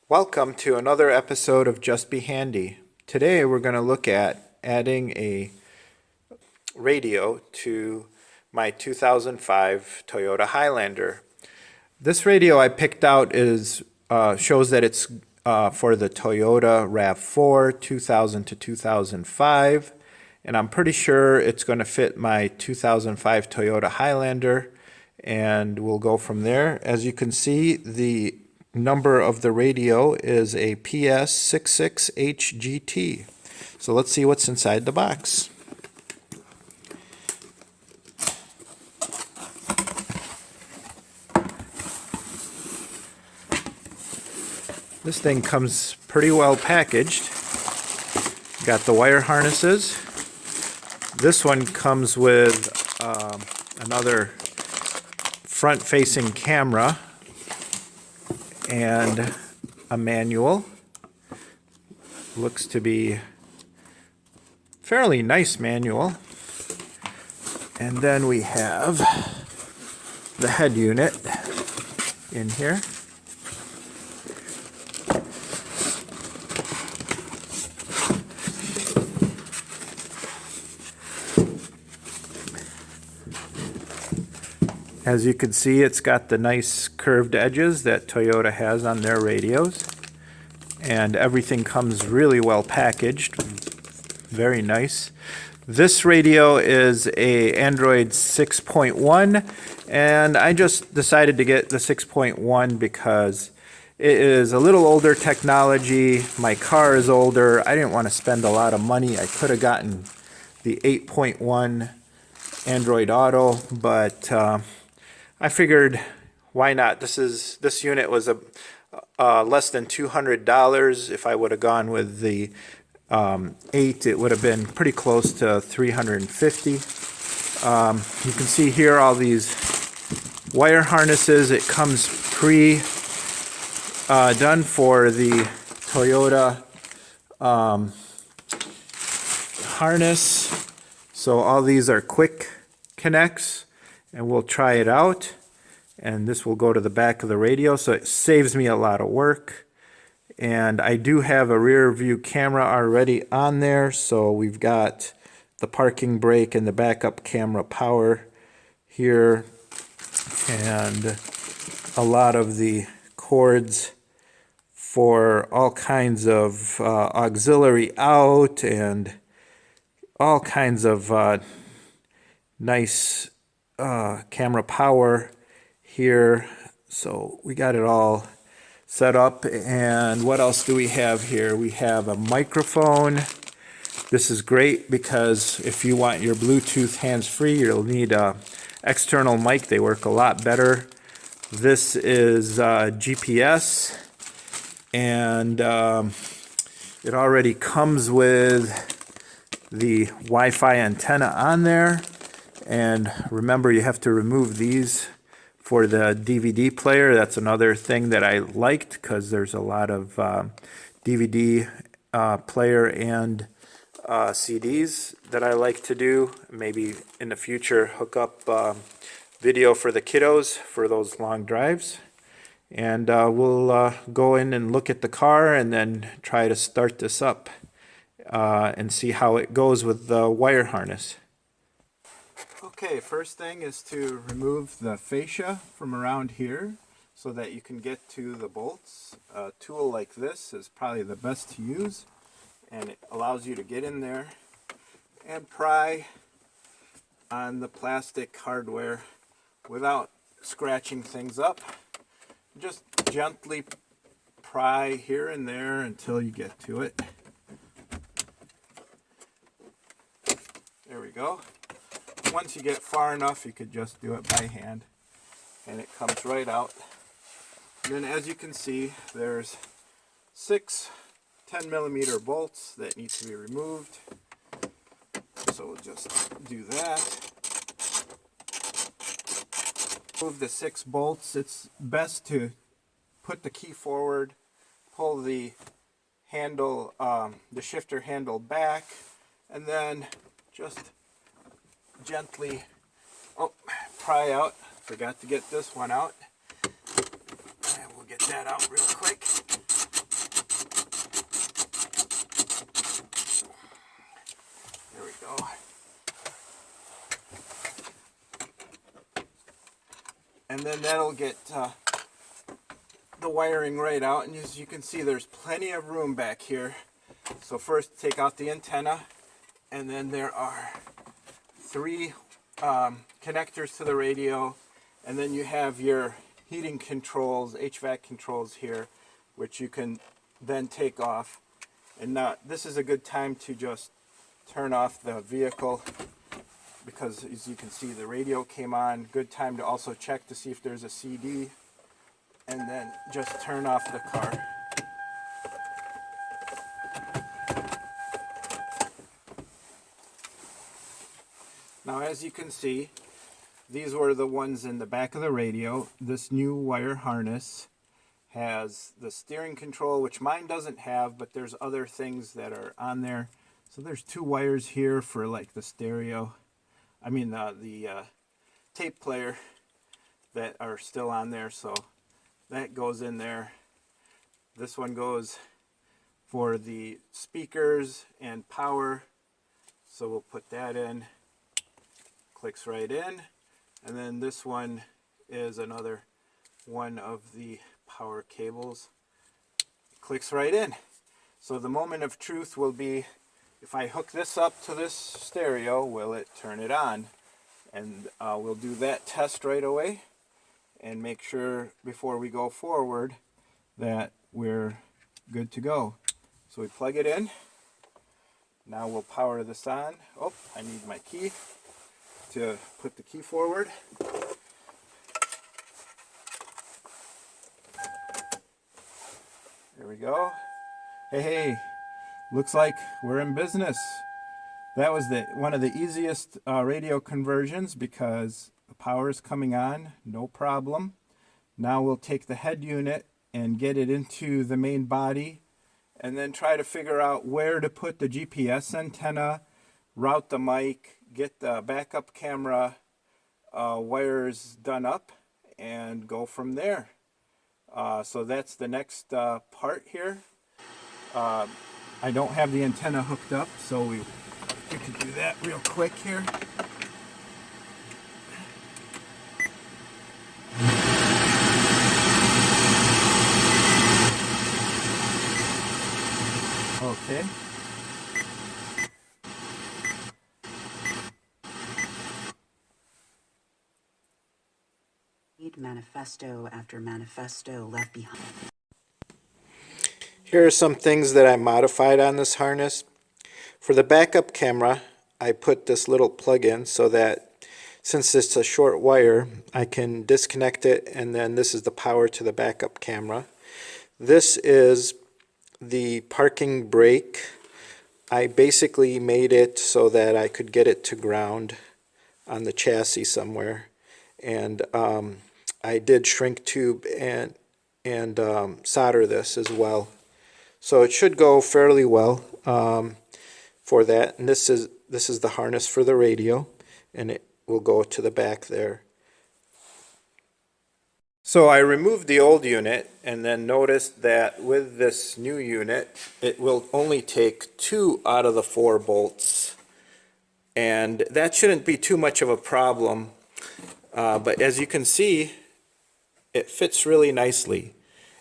Welcome to another episode of Just Be Handy. Today we're going to look at adding a radio to my 2005 Toyota Highlander. This radio I picked out shows that it's for the Toyota RAV4 2000 to 2005, and I'm pretty sure it's going to fit my 2005 Toyota Highlander, and we'll go from there. As you can see, the number of the radio is a PS66HGT. So let's see what's inside the box. This thing comes pretty well packaged. Got the wire harnesses. This one comes with another front-facing camera and a manual. Looks to be fairly nice manual. And then we have the head unit in here. As you can see, it's got the nice curved edges that Toyota has on their radios, and everything comes really well packaged. Very nice. This radio is a Android 6.1, and I just decided to get the 6.1 because it is a little older technology. My car is older. I didn't want to spend a lot of money. I could have gotten the 8.1 Android Auto, but I figured, why not? This unit was less than $200. If I would have gone with the 8, it would have been pretty close to $350. You can see here all these wire harnesses. It comes done for the Toyota harness. So all these are quick connects. And we'll try it out, and this will go to the back of the radio, so it saves me a lot of work. And I do have a rear view camera already on there, so we've got the parking brake and the backup camera power here, and a lot of the cords for all kinds of auxiliary out and all kinds of nice camera power here. So we got it all set up. And what else do we have here? We have a microphone. This is great because if you want your Bluetooth hands-free, you'll need a external mic. They work a lot better. This is GPS, and it already comes with the Wi-Fi antenna on there. And remember, you have to remove these for the DVD player. That's another thing that I liked, because there's a lot of DVD player and CDs that I like to do. Maybe in the future hook up video for the kiddos for those long drives. And we'll go in and look at the car and then try to start this up and see how it goes with the wire harness. Okay, first thing is to remove the fascia from around here so that you can get to the bolts. A tool like this is probably the best to use, and it allows you to get in there and pry on the plastic hardware without scratching things up. Just gently pry here and there until you get to it. There we go. Once you get far enough, you could just do it by hand, and it comes right out. And then, as you can see, there's 6 10mm bolts that need to be removed. So we'll just do that. Move the 6 bolts. It's best to put the key forward, pull the handle, the shifter handle back, and then just gently pry out. Forgot to get this one out. And we'll get that out real quick. and then that'll get the wiring right out. And as you can see, there's plenty of room back here. So first take out the antenna, and then there are 3 connectors to the radio, and then you have your heating controls, HVAC controls here, which you can then take off. And now this is a good time to just turn off the vehicle, because as you can see the radio came on. Good time to also check to see if there's a CD, and then just turn off the car. Now as you can see, these were the ones in the back of the radio. This new wire harness has the steering control, which mine doesn't have, but there's other things that are on there. So there's 2 wires here for like the stereo, the tape player, that are still on there, so that goes in there. This one goes for the speakers and power, so we'll put that in. Clicks right in. And then this one is another one of the power cables. Clicks right in. So the moment of truth will be, if I hook this up to this stereo, will it turn it on? And we'll do that test right away and make sure before we go forward that we're good to go. So we plug it in. Now we'll power this on. Oh, I need my key to put the key forward. There we go. Hey, looks like we're in business. That was one of the easiest radio conversions, because the power is coming on, no problem. Now we'll take the head unit and get it into the main body, and then try to figure out where to put the GPS antenna, route the mic, get the backup camera wires done up, and go from there. So that's the next part here. I don't have the antenna hooked up, so we can do that real quick here. Okay. Manifesto after manifesto left behind. Here are some things that I modified on this harness. For the backup camera, I put this little plug in so that since it's a short wire, I can disconnect it, and then this is the power to the backup camera. This is the parking brake. I basically made it so that I could get it to ground on the chassis somewhere, and I did shrink tube and solder this as well. So it should go fairly well for that. And this is the harness for the radio, and it will go to the back there. So I removed the old unit, and then noticed that with this new unit, it will only take 2 out of the 4 bolts. And that shouldn't be too much of a problem. But as you can see, it fits really nicely.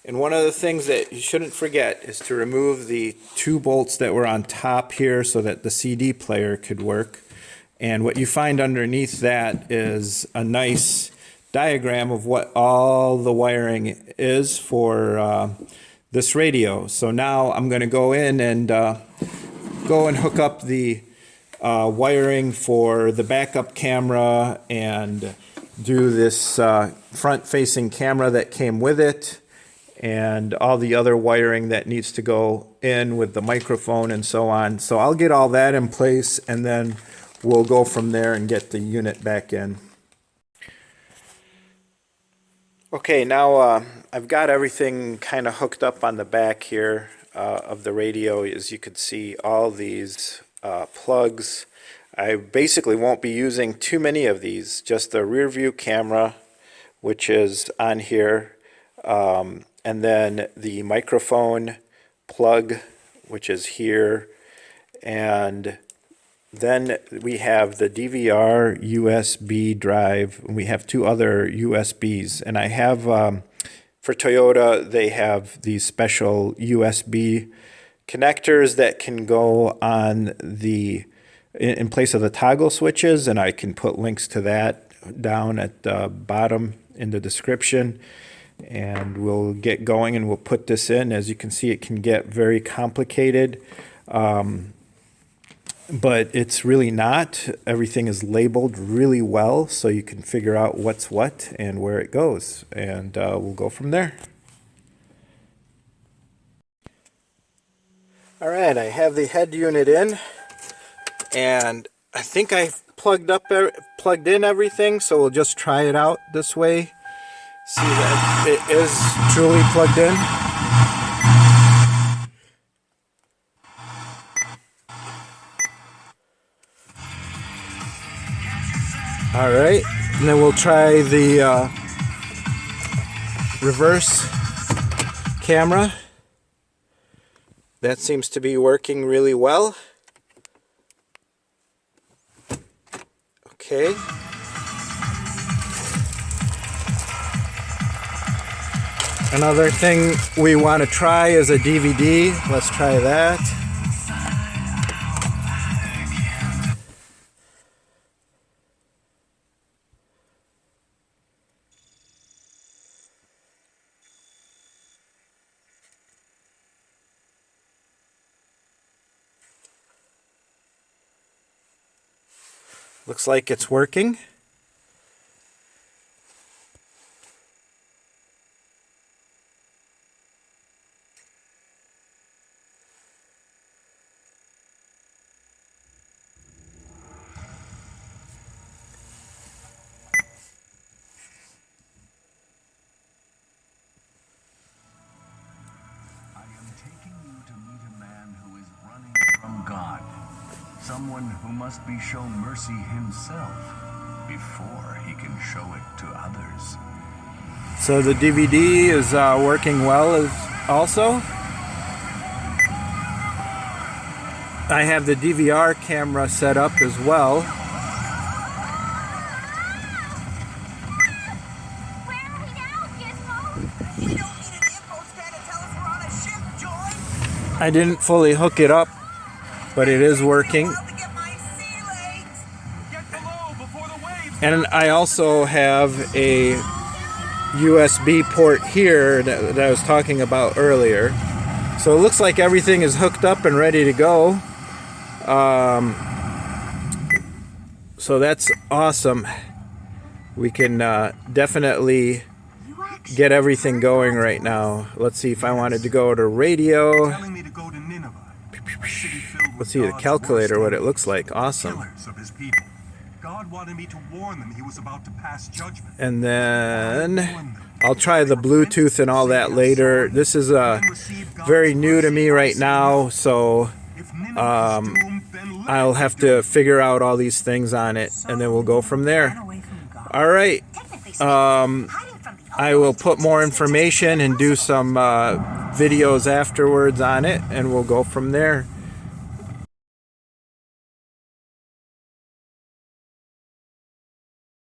And one of the things that you shouldn't forget is to remove the 2 bolts that were on top here so that the CD player could work. And what you find underneath that is a nice diagram of what all the wiring is for this radio. So now I'm going to go in and hook up the wiring for the backup camera and do this front-facing camera that came with it, and all the other wiring that needs to go in with the microphone and so on. So I'll get all that in place, and then we'll go from there and get the unit back in. Okay, now I've got everything kind of hooked up on the back here of the radio. As you can see, all these plugs. I basically won't be using too many of these, just the rear view camera, which is on here, and then the microphone plug, which is here, and Then we have the DVR USB drive, and we have two other USBs. And I have, for Toyota, they have these special USB connectors that can go on in place of the toggle switches, and I can put links to that down at the bottom in the description. And we'll get going and we'll put this in. As you can see, it can get very complicated. But it's really not. Everything is labeled really well, so you can figure out what's what and where it goes. And we'll go from there. All right, I have the head unit in, and I think I've plugged in everything, so we'll just try it out this way. See that it is truly plugged in. All right, and then we'll try the reverse camera. That seems to be working really well. Okay. Another thing we want to try is a DVD. Let's try that. Looks like it's working. Someone who must be shown mercy himself before he can show it to others. So the DVD is working well also. I have the DVR camera set up as well. Where are we now, Gizmo? You don't need an info scan to tell us we're on a ship, Joy. I didn't fully hook it up, but it is working. And I also have a USB port here that I was talking about earlier. So it looks like everything is hooked up and ready to go. So that's awesome. We can definitely get everything going right now. Let's see if I wanted to go to radio. Let's see the calculator, what it looks like. Awesome. God wanted me to warn them he was about to pass judgment. And then I'll try the Bluetooth and all that later. This is very new to me right now, so I'll have to figure out all these things on it, and then we'll go from there. All right. I will put more information and do some videos afterwards on it, and we'll go from there.